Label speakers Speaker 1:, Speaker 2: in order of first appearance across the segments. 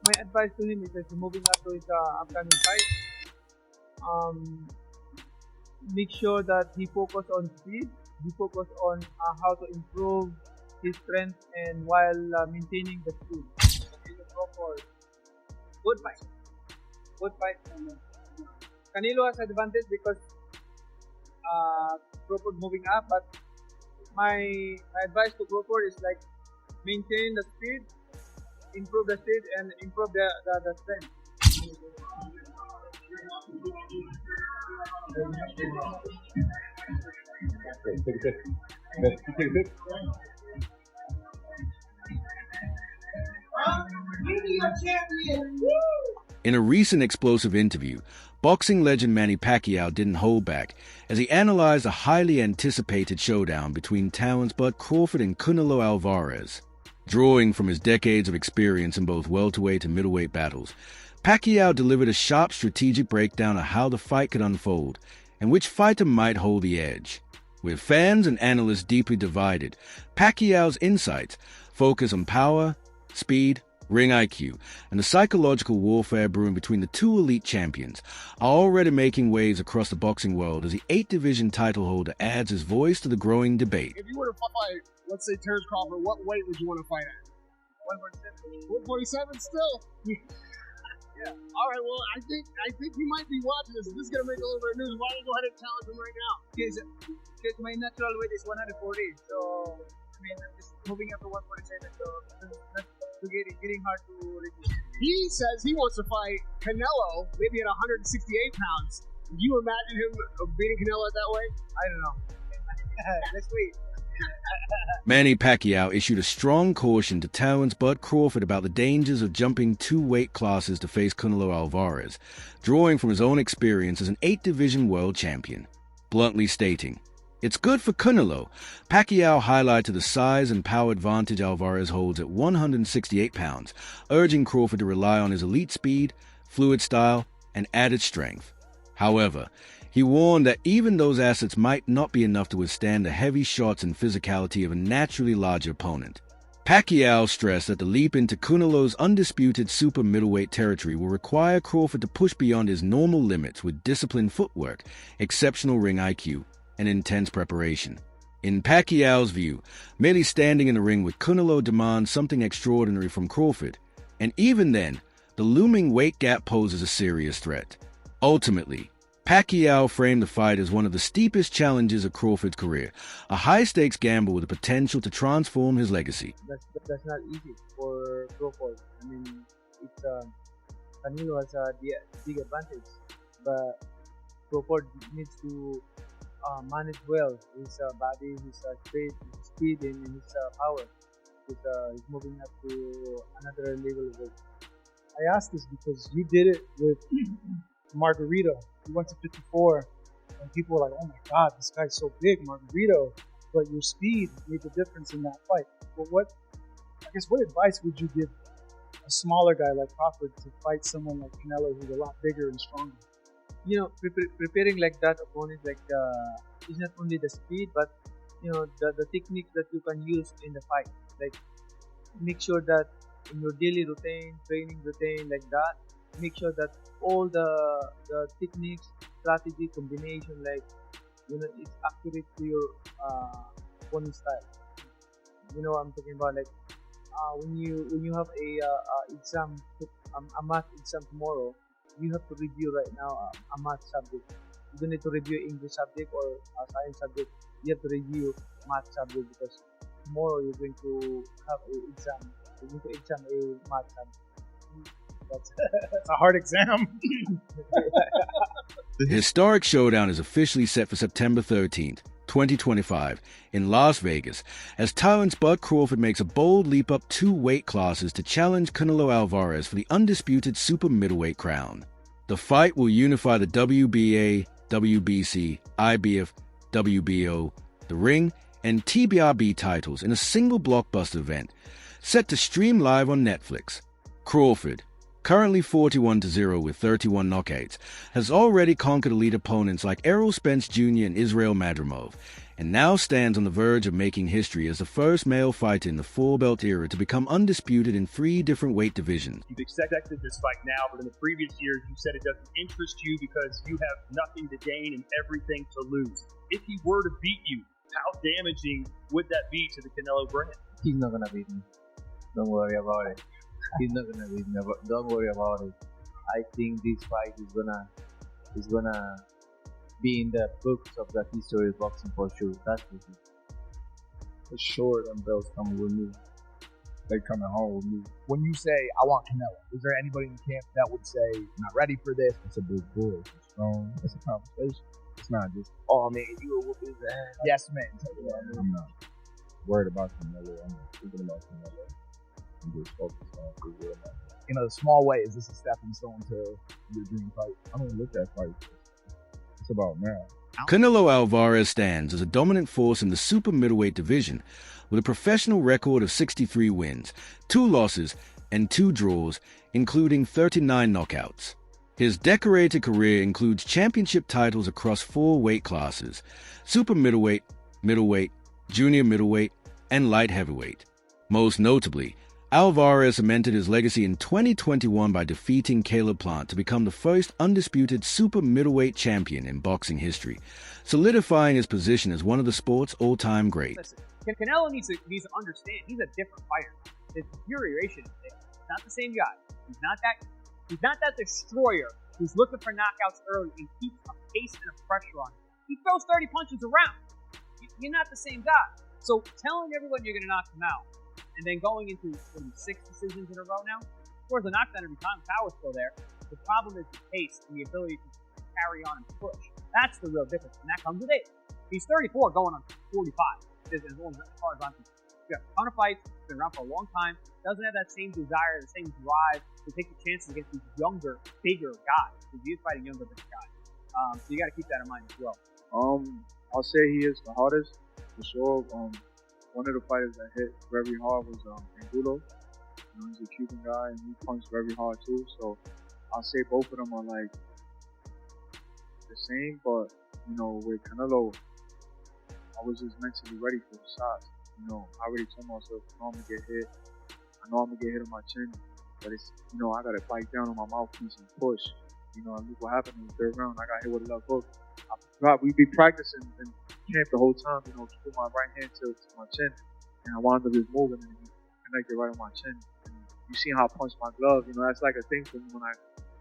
Speaker 1: my advice to him is that moving up to his upcoming fight, make sure that he focus on speed, he focus on how to improve his strength and while maintaining the speed. Crawford, good fight. Good fight. Canelo has advantage because Crawford moving up, but my advice to Crawford is like maintain the speed, improve the speed, and improve the strength.
Speaker 2: In a recent explosive interview, boxing legend Manny Pacquiao didn't hold back as he analyzed a highly anticipated showdown between Terence Crawford and Canelo Alvarez. Drawing from his decades of experience in both welterweight and middleweight battles, Pacquiao delivered a sharp strategic breakdown of how the fight could unfold and which fighter might hold the edge. With fans and analysts deeply divided, Pacquiao's insights focus on power, speed, ring IQ, and the psychological warfare brewing between the two elite champions are already making waves across the boxing world as the 8-division title holder adds his voice to the growing debate.
Speaker 3: If you were to fight, let's say Terence Crawford, what weight would you want to fight at? 147 still? Yeah. All right. Well, I think he might be watching this. This is gonna make a little bit of news. Why don't you go ahead and challenge him right now?
Speaker 1: Because my natural weight is 140, so I mean I'm just moving up to 147, so it's getting hard to reduce.
Speaker 3: He says he wants to fight Canelo maybe at 168 pounds. Do you imagine him beating Canelo that way?
Speaker 1: I don't know. Let's wait.
Speaker 2: Manny Pacquiao issued a strong caution to Terence Crawford about the dangers of jumping 2 weight classes to face Canelo Alvarez, drawing from his own experience as an 8-division world champion. Bluntly stating, "It's good for Canelo." Pacquiao highlighted the size and power advantage Alvarez holds at 168 pounds, urging Crawford to rely on his elite speed, fluid style, and added strength. However, he warned that even those assets might not be enough to withstand the heavy shots and physicality of a naturally larger opponent. Pacquiao stressed that the leap into Canelo's undisputed super middleweight territory will require Crawford to push beyond his normal limits with disciplined footwork, exceptional ring IQ, and intense preparation. In Pacquiao's view, merely standing in the ring with Canelo demands something extraordinary from Crawford, and even then, the looming weight gap poses a serious threat. Ultimately, Pacquiao framed the fight as one of the steepest challenges of Crawford's career, a high-stakes gamble with the potential to transform his legacy.
Speaker 1: That's not easy for Crawford. I mean, it's Canelo has a big advantage, but Crawford needs to manage well his body, his speed, and his power. He's moving up to another level of it.
Speaker 4: I asked this because you did it with Margarito. You went to 54, and people were like, "Oh my God, this guy's so big, Margarito!" But your speed made the difference in that fight. But what advice would you give a smaller guy like Crawford to fight someone like Canelo, who's a lot bigger and stronger?
Speaker 1: You know, preparing like that opponent, like is not only the speed, but you know the techniques that you can use in the fight. Like make sure that in your daily routine, training routine, like that, make sure that all the techniques, strategy, combination, like you know, it's accurate to your opponent's style. You know what I'm talking about? Like when you have a exam, a math exam tomorrow, you have to review right now a math subject. You don't need to review English subject or a science subject. You have to review math subject because tomorrow you're going to have an exam. You're going to exam a math subject. That's
Speaker 4: a hard exam.
Speaker 2: The historic showdown is officially set for September 13th, 2025, in Las Vegas, as Terence Crawford makes a bold leap up 2 weight classes to challenge Canelo Alvarez for the undisputed super middleweight crown. The fight will unify the WBA, WBC, IBF, WBO, the Ring, and TBRB titles in a single blockbuster event, set to stream live on Netflix. Crawford, currently 41-0 with 31 knockouts, has already conquered elite opponents like Errol Spence Jr. and Israel Madrimov, and now stands on the verge of making history as the first male fighter in the four-belt era to become undisputed in 3 different weight divisions.
Speaker 5: You've accepted this fight now, but in the previous years you said it doesn't interest you because you have nothing to gain and everything to lose. If he were to beat you, how damaging would that be to the Canelo brand?
Speaker 1: He's not gonna beat me. Don't worry about it. He's not gonna beat me. Don't worry about it. I think this fight is gonna be in the books of the history of boxing for sure. That's for sure.
Speaker 6: For sure, them belts coming with me. They coming home with me. When you say, I want Canelo, is there anybody in the camp that would say, I'm not ready for this? It's a big boy. It's strong. It's a conversation. It's not just, oh man, you will whoop his ass. Yes, man. I'm not worried about Canelo. I'm not thinking about Canelo. I'm just focused on Brazil. In a small way, is this a stepping stone to your dream fight? I don't look at fight. It's about now.
Speaker 2: Canelo Alvarez stands as a dominant force in the super middleweight division with a professional record of 63 wins, 2 losses, and 2 draws, including 39 knockouts. His decorated career includes championship titles across 4 weight classes: super middleweight, middleweight, junior middleweight, and light heavyweight. Most notably, Alvarez cemented his legacy in 2021 by defeating Caleb Plant to become the first undisputed super middleweight champion in boxing history, solidifying his position as one of the sport's all-time greats.
Speaker 7: Listen, Canelo needs to understand he's a different fighter. His deterioration is there. He's not the same guy. He's not that destroyer who's looking for knockouts early and keeps a pace and a pressure on him. He throws 30 punches around. You're not the same guy. So telling everyone you're going to knock him out and then going into 6 decisions in a row now, of course, the knockdown every time, power's still there. The problem is the pace and the ability to carry on and push. That's the real difference, and that comes with age. He's 34 going on 45. As far as I'm concerned. He's got a ton of fights, been around for a long time, doesn't have that same desire, the same drive to take the chances against these younger, bigger guys. Because he is fighting younger, bigger guys. So you got to keep that in mind as well.
Speaker 8: I'll say he is the hardest, for sure. One of the fighters that hit very hard was Angulo. He's a Cuban guy, and he punched very hard too. So I'll say both of them are like the same, but with Canelo, I was just mentally ready for the shots. I already told myself, I know I'm gonna get hit. I know I'm gonna get hit on my chin, but it's, I gotta bite down on my mouthpiece and push. Look what happened in the 3rd round. I got hit with a left hook. We be practicing in camp the whole time, keeping my right hand to my chin, and I wound up just moving and he connected right on my chin. And you see how I punched my glove, that's like a thing for me when I,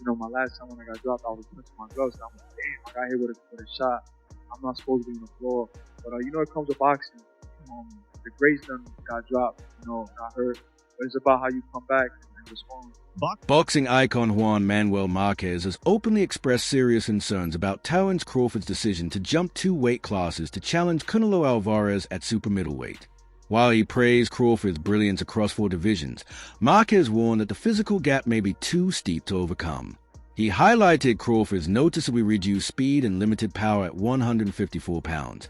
Speaker 8: my last time when I got dropped, I was punching my gloves, and I'm like, damn, I got hit with a shot. I'm not supposed to be on the floor, but it comes to boxing. The greats done got dropped, got hurt, but it's about how you come back and respond.
Speaker 2: Boxing icon Juan Manuel Marquez has openly expressed serious concerns about Terence Crawford's decision to jump 2 weight classes to challenge Canelo Alvarez at super middleweight. While he praised Crawford's brilliance across 4 divisions, Marquez warned that the physical gap may be too steep to overcome. He highlighted Crawford's noticeably reduced speed and limited power at 154 pounds,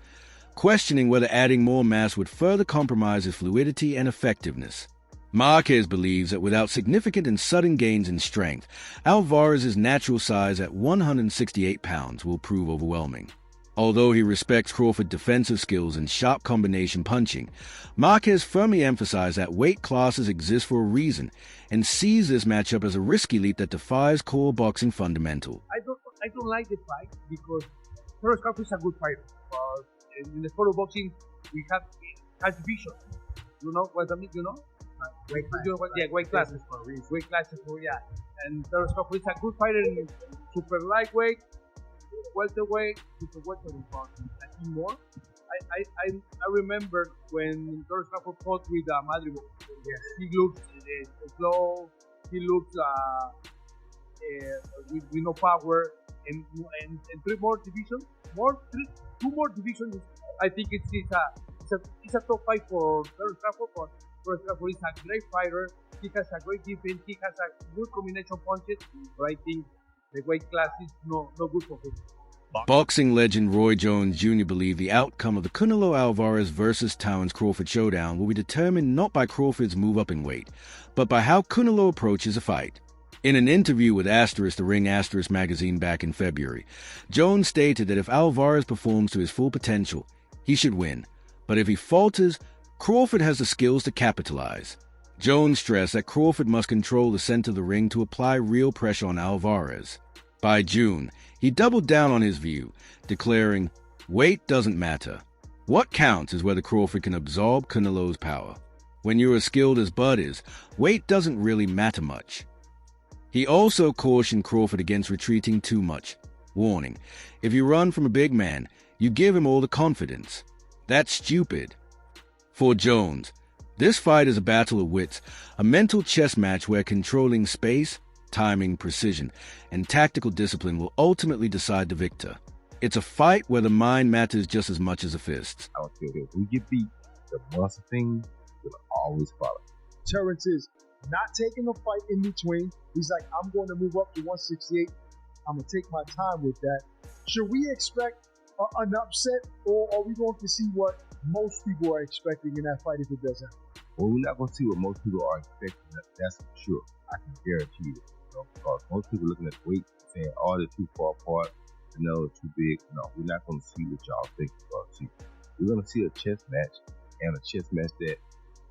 Speaker 2: questioning whether adding more mass would further compromise his fluidity and effectiveness. Marquez believes that without significant and sudden gains in strength, Alvarez's natural size at 168 pounds will prove overwhelming. Although he respects Crawford's defensive skills and sharp combination punching, Marquez firmly emphasized that weight classes exist for a reason and sees this matchup as a risky leap that defies core boxing fundamentals.
Speaker 9: I don't like the fight because Terence Crawford is a good fighter. But in the sport of boxing, we have division. You know what I mean? Weight classes. Weight classes, and Terence Crawford is a good fighter in super lightweight, welterweight, super welterweight, and more. I remember when Terence Crawford fought with Madrid. Yes, he looks slow. He looks with no power, and 3 more divisions, two more divisions. I think it's a top fight for Terence Crawford. But Terence Crawford is a great fighter. He has a great defense. He has a good combination punches. But I think the weight class is no good for him.
Speaker 2: Boxing legend Roy Jones Jr. believed the outcome of the Canelo Alvarez versus Terence Crawford showdown will be determined not by Crawford's move up in weight, but by how Canelo approaches a fight. In an interview with the Ring magazine back in February, Jones stated that if Alvarez performs to his full potential, He should win, but if he falters, Crawford has the skills to capitalize. Jones stressed that Crawford must control the center of the ring to apply real pressure on Alvarez. By June, he doubled down on his view, declaring, "Weight doesn't matter. What counts is whether Crawford can absorb Canelo's power. When you're as skilled as Bud is, weight doesn't really matter much." He also cautioned Crawford against retreating too much. Warning, if you run from a big man, you give him all the confidence. That's stupid. For Jones, this fight is a battle of wits, a mental chess match where controlling space, timing, precision, and tactical discipline will ultimately decide the victor. It's a fight where the mind matters just as much as the fists.
Speaker 10: I don't care if we get beat, the muscle thing will always follow.
Speaker 3: Terence is not taking a fight in between. He's like, I'm going to move up to 168. I'm going to take my time with that. Should we expect an upset, or are we going to see what most people are expecting in that fight if it does happen?
Speaker 10: Well, we're not going to see what most people are expecting. That's for sure. I can guarantee you. Because most people looking at weight saying, oh, they're too far apart. No, too big. No, we're not going to see what y'all think we're going to see. We're going to see a chess match, and a chess match that,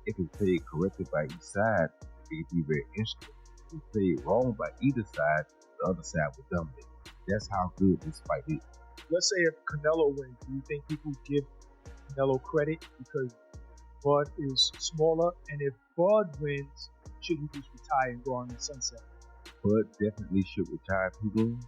Speaker 10: if it's played correctly by each side, it can be very interesting. If it's played wrong by either side, the other side will dominate. That's how good this fight is.
Speaker 4: Let's say if Canelo wins, do you think people give Canelo credit because Bud is smaller? And if Bud wins, should he just retire and go on the sunset?
Speaker 10: Bud definitely should retire if he wins.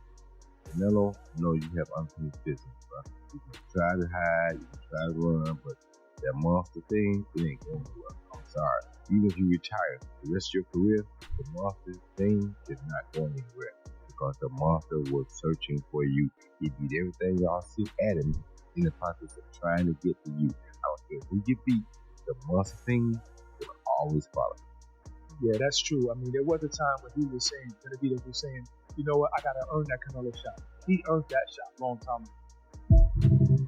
Speaker 10: Canelo, no, you have unfinished business, bro. You can try to hide, you can try to run, but that monster thing, it ain't going well. I'm sorry. Even if you retire, the rest of your career, the monster thing is not going anywhere. Because the monster was searching for you. He did everything y'all see at him in the process of trying to get to you. I don't care who you beat, the monster thing will always follow.
Speaker 4: Yeah, that's true. I mean, there was a time when he was saying, Benavidez was saying, you know what, I got to earn that Canelo shot. He earned that shot a long time ago.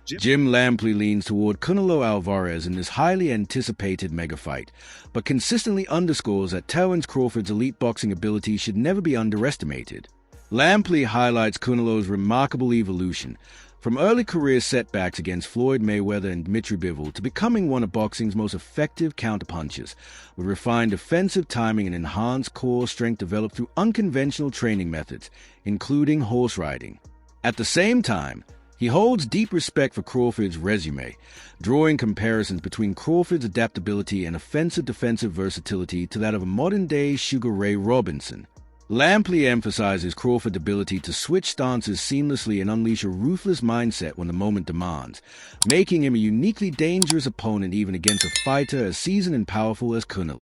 Speaker 2: Jim Lampley leans toward Canelo Alvarez in this highly anticipated mega fight, but consistently underscores that Terence Crawford's elite boxing ability should never be underestimated. Lampley highlights Canelo's remarkable evolution, from early career setbacks against Floyd Mayweather and Dmitry Bivol to becoming one of boxing's most effective counterpunchers, with refined defensive timing and enhanced core strength developed through unconventional training methods, including horse riding. At the same time, he holds deep respect for Crawford's resume, drawing comparisons between Crawford's adaptability and offensive-defensive versatility to that of a modern-day Sugar Ray Robinson. Lampley emphasizes Crawford's ability to switch stances seamlessly and unleash a ruthless mindset when the moment demands, making him a uniquely dangerous opponent even against a fighter as seasoned and powerful as Canelo.